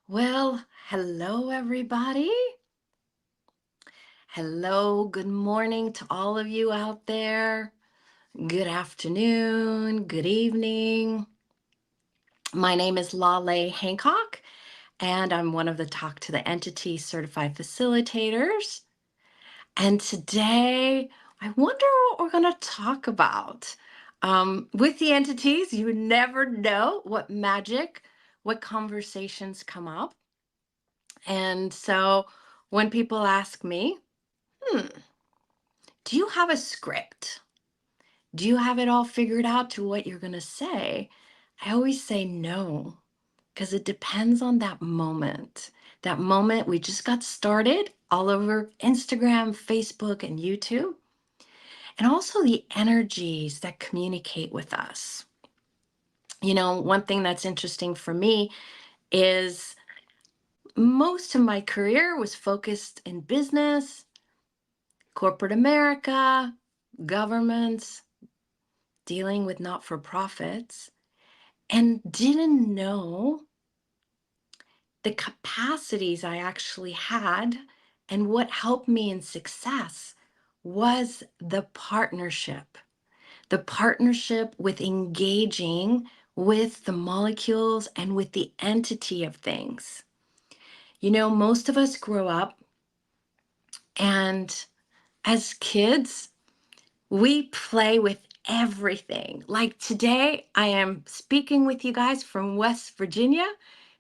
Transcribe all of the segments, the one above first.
Well, hello, everybody. Hello, good morning to all of you out there. Good afternoon, good evening. My name is Laleh Hancock, and I'm one of the Talk to the Entity certified facilitators. And today, I wonder what we're going to talk about. With the entities, you never know what magic, what conversations come up. And so when people ask me, hmm, do you have a script? Do you have it all figured out to what you're going to say? I always say no, because it depends on that moment. That moment we just got started all over Instagram, Facebook, and YouTube, and also the energies that communicate with us. One thing that's interesting for me is most of my career was focused in business, corporate America, governments, dealing with not for profits, and didn't know the capacities I actually had. And what helped me in success was the partnership with engaging with the molecules and with the entity of things. Most of us grow up, and as kids, we play with everything. Like today, I am speaking with you guys from West Virginia.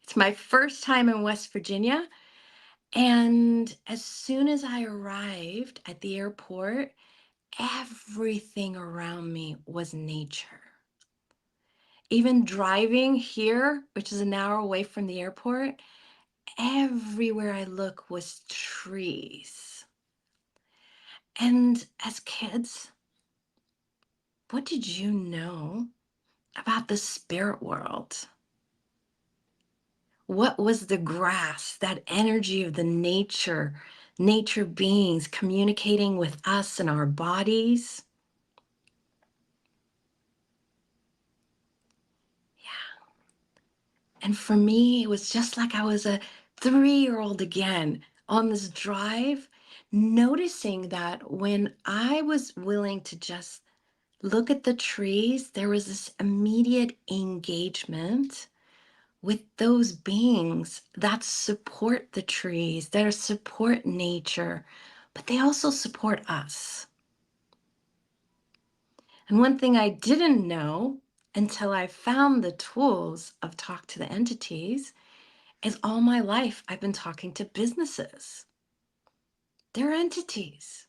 It's my first time in West Virginia. And as soon as I arrived at the airport, everything around me was nature. Even driving here, which is an hour away from the airport, everywhere I look was trees. And as kids, what did you know about the spirit world? What was the grass, that energy of the nature beings communicating with us and our bodies? Yeah. And for me, it was just like I was a 3-year-old again on this drive, noticing that when I was willing to just look at the trees, there was this immediate engagement with those beings that support the trees, that support nature, but they also support us. And one thing I didn't know until I found the tools of Talk to the Entities is all my life I've been talking to businesses. They're entities.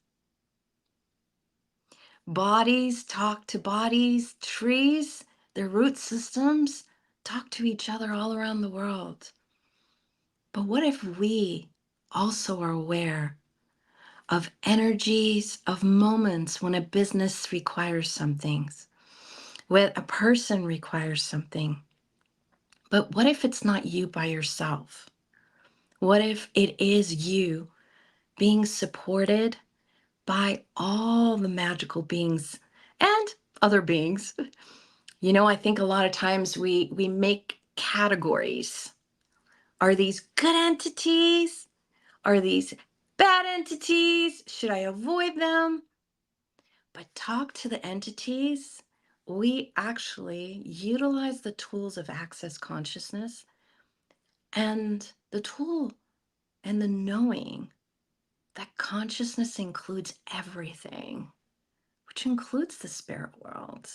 Bodies talk to bodies, trees, their root systems talk to each other all around the world. But what if we also are aware of energies, of moments when a business requires something, when a person requires something? But what if it's not you by yourself? What if it is you being supported by all the magical beings and other beings? I think a lot of times we make categories. Are these good entities? Are these bad entities? Should I avoid them? But talk to the entities. We actually utilize the tools of access consciousness and the tool and the knowing that consciousness includes everything, which includes the spirit world.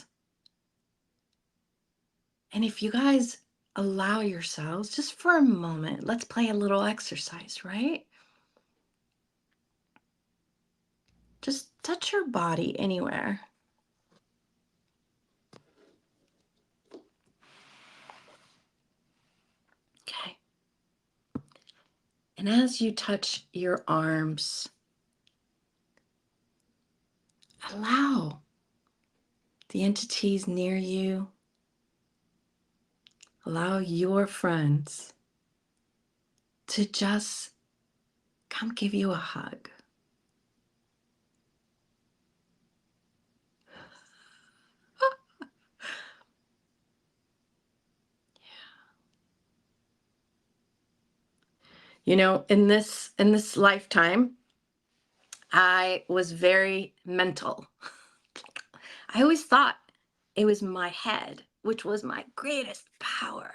And if you guys allow yourselves just for a moment, let's play a little exercise, right? Just touch your body anywhere. Okay. And as you touch your arms, allow the entities near you, allow your friends to just come give you a hug. In this lifetime, I was very mental. I always thought it was my head, which was my greatest power.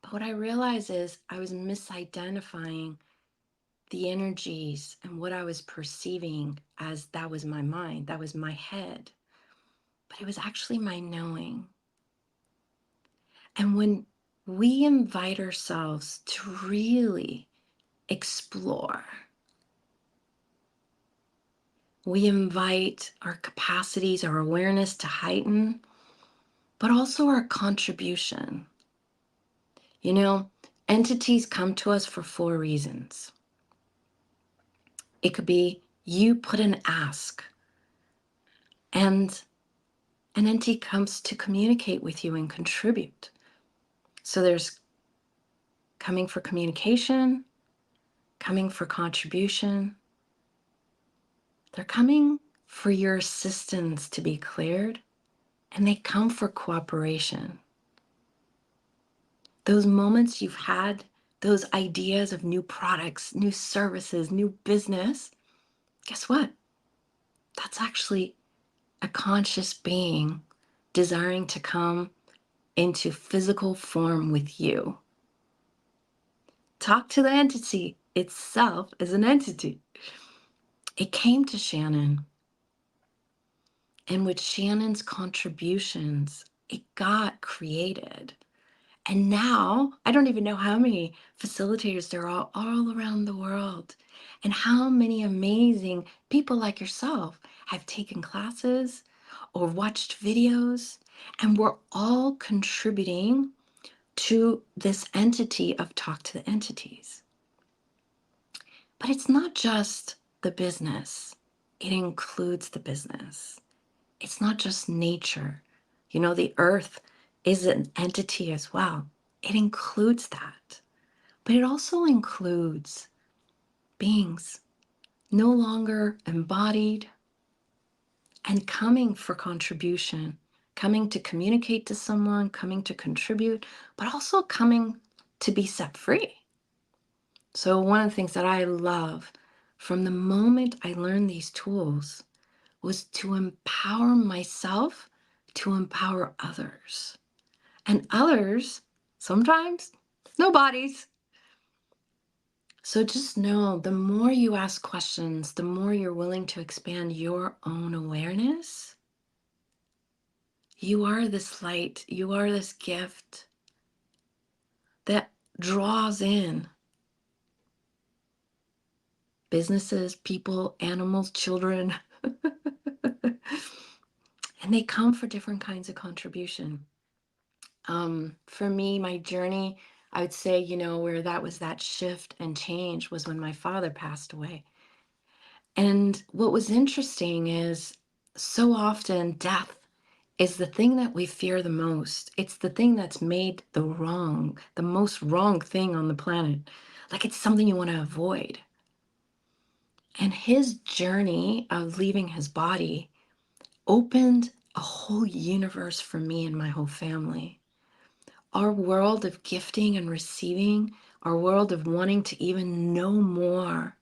But what I realized is I was misidentifying the energies and what I was perceiving as that was my mind, that was my head. But it was actually my knowing. And when we invite ourselves to really explore, we invite our capacities, our awareness to heighten, but also our contribution. You know, entities come to us for 4 reasons. It could be you put an ask, and an entity comes to communicate with you and contribute. So there's coming for communication, coming for contribution. They're coming for your assistance to be cleared, and they come for cooperation. Those moments you've had, those ideas of new products, new services, new business, guess what? That's actually a conscious being desiring to come into physical form with you. Talk to the entity itself as an entity. It came to Shannon, and with Shannon's contributions, it got created. And now I don't even know how many facilitators there are all around the world, and how many amazing people like yourself have taken classes or watched videos, and we're all contributing to this entity of Talk to the Entities. But it's not just the business, it includes the business. It's not just nature. The earth is an entity as well. It includes that. But it also includes beings no longer embodied and coming for contribution, coming to communicate to someone, coming to contribute, but also coming to be set free. So one of the things that I love from the moment I learned these tools was to empower myself to empower others. And others, sometimes, no bodies. So just know the more you ask questions, the more you're willing to expand your own awareness. You are this light, you are this gift that draws in businesses, people, animals, children. And they come for different kinds of contribution. For me, my journey, I would say, where that shift and change was when my father passed away. And what was interesting is so often death is the thing that we fear the most. It's the thing that's made the most wrong thing on the planet. Like it's something you want to avoid. And his journey of leaving his body opened a whole universe for me and my whole family. Our world of gifting and receiving, our world of wanting to even know more,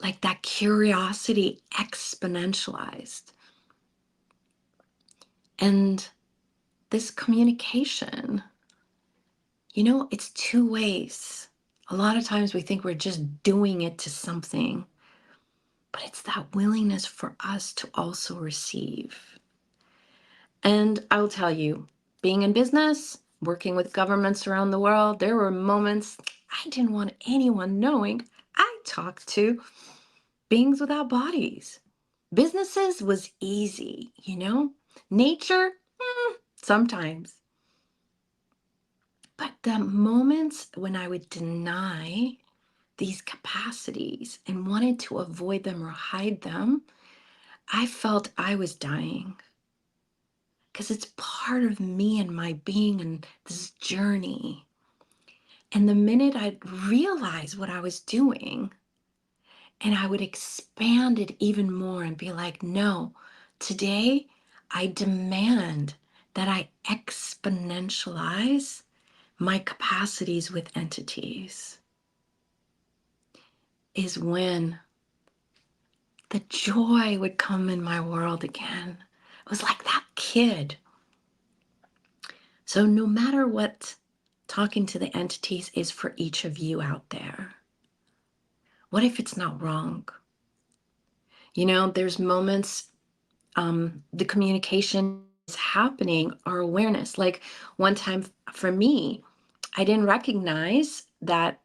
like that curiosity exponentialized. And this communication, it's 2 ways. A lot of times we think we're just doing it to something, but it's that willingness for us to also receive. And I'll tell you, being in business, working with governments around the world, there were moments I didn't want anyone knowing I talked to beings without bodies. Businesses was easy, Nature, sometimes. But the moments when I would deny these capacities and wanted to avoid them or hide them, I felt I was dying. Because it's part of me and my being and this journey. And the minute I'd realize what I was doing, and I would expand it even more and be like, no, today I demand that I exponentialize my capacities with entities is when the joy would come in my world again. It was like that kid. So, no matter what talking to the entities is for each of you out there, what if it's not wrong? There's moments the communication is happening, our awareness. Like one time for me, I didn't recognize that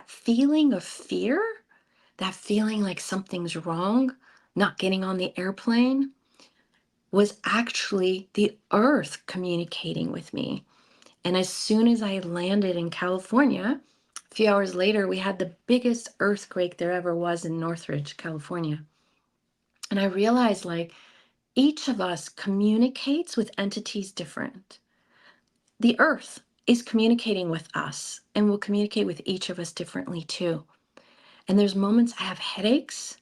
feeling of fear, that feeling like something's wrong, not getting on the airplane, was actually the earth communicating with me. And as soon as I landed in California, a few hours later, we had the biggest earthquake there ever was in Northridge, California. And I realized like each of us communicates with entities different. The earth is communicating with us and will communicate with each of us differently too. And there's moments I have headaches,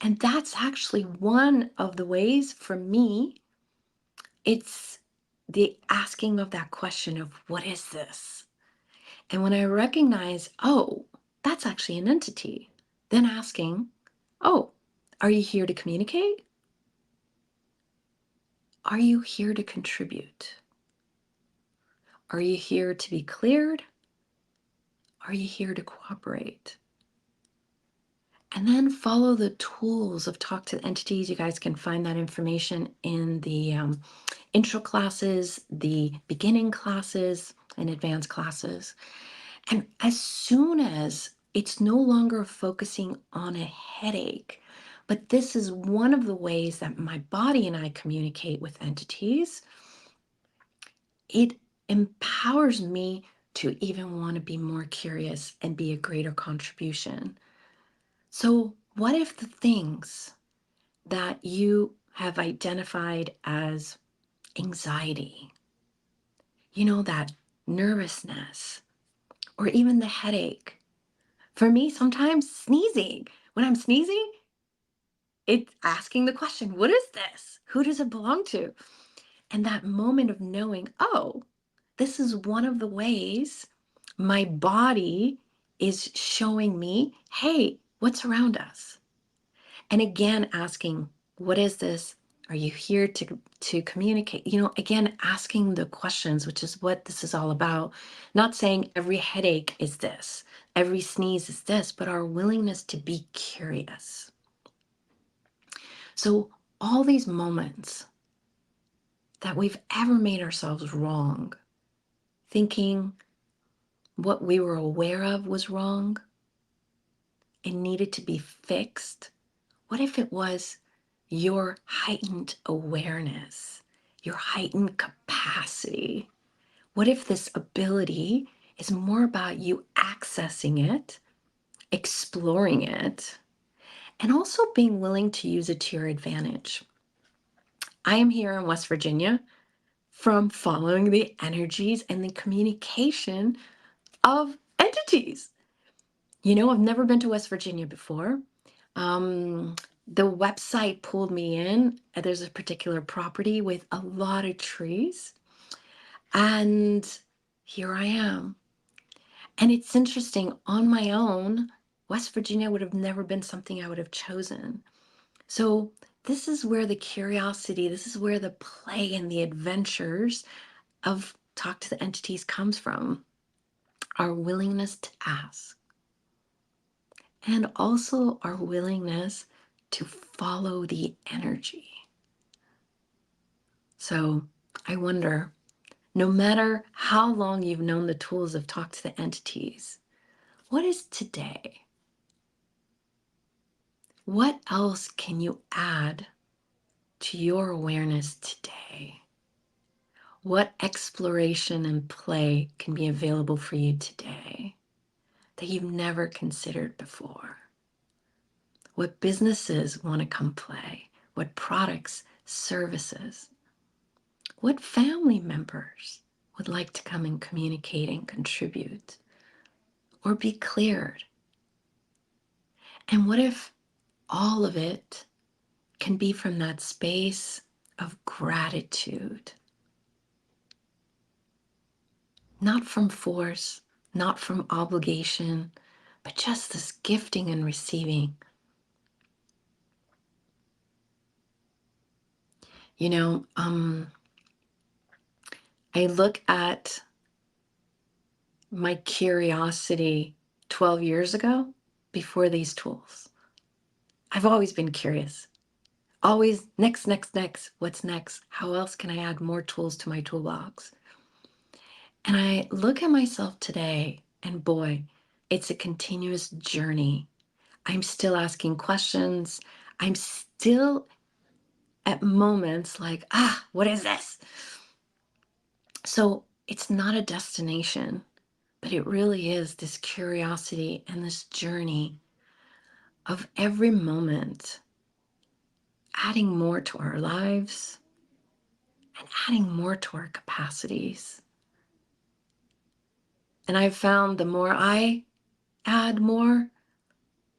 and that's actually one of the ways for me, it's the asking of that question of what is this? And when I recognize, oh, that's actually an entity, then asking, oh, are you here to communicate? Are you here to contribute? Are you here to be cleared? Are you here to cooperate? And then follow the tools of Talk to the Entities. You guys can find that information in the intro classes, the beginning classes, and advanced classes. And as soon as it's no longer focusing on a headache, but this is one of the ways that my body and I communicate with entities, it empowers me to even want to be more curious and be a greater contribution. So, what if the things that you have identified as anxiety, that nervousness, or even the headache? For me, sometimes sneezing. When I'm sneezing, it's asking the question, what is this? Who does it belong to? And that moment of knowing, oh, this is one of the ways my body is showing me, hey, what's around us? And again, asking, what is this? Are you here to communicate? Again, asking the questions, which is what this is all about. Not saying every headache is this, every sneeze is this, but our willingness to be curious. So all these moments that we've ever made ourselves wrong, thinking what we were aware of was wrong and needed to be fixed, what if it was your heightened awareness, your heightened capacity? What if this ability is more about you accessing it, exploring it, and also being willing to use it to your advantage? I am here in West Virginia from following the energies and the communication of entities. I've never been to West Virginia before. Um, the website pulled me in. There's a particular property with a lot of trees. And here I am. And it's interesting, on my own, West Virginia would have never been something I would have chosen. So this is where the curiosity, this is where the play and the adventures of Talk to the Entities comes from. Our willingness to ask. And also our willingness to follow the energy. So I wonder, no matter how long you've known the tools of Talk to the Entities, what is today? What else can you add to your awareness today? What exploration and play can be available for you today that you've never considered before? What businesses want to come play? What products, services? What family members would like to come and communicate and contribute or be cleared? And what if all of it can be from that space of gratitude? not from force, not from obligation, but just this gifting and receiving. You know, I look at my curiosity 12 years ago before these tools. I've always been curious. Always next, next, next. What's next? How else can I add more tools to my toolbox? And I look at myself today, and boy, it's a continuous journey. I'm still asking questions. I'm still at moments like, what is this? So it's not a destination, but it really is this curiosity and this journey of every moment adding more to our lives and adding more to our capacities. And I've found the more I add more,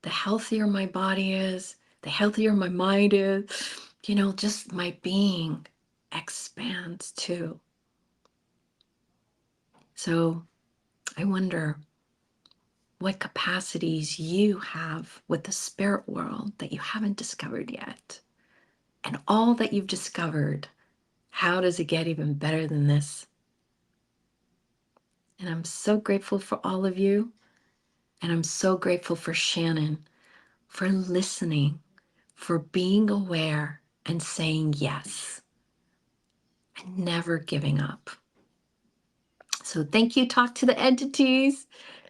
the healthier my body is, the healthier my mind is, just my being expands too. So I wonder what capacities you have with the spirit world that you haven't discovered yet. And all that you've discovered, how does it get even better than this? And I'm so grateful for all of you. And I'm so grateful for Shannon for listening, for being aware and saying yes, and never giving up. So thank you. Talk to the entities.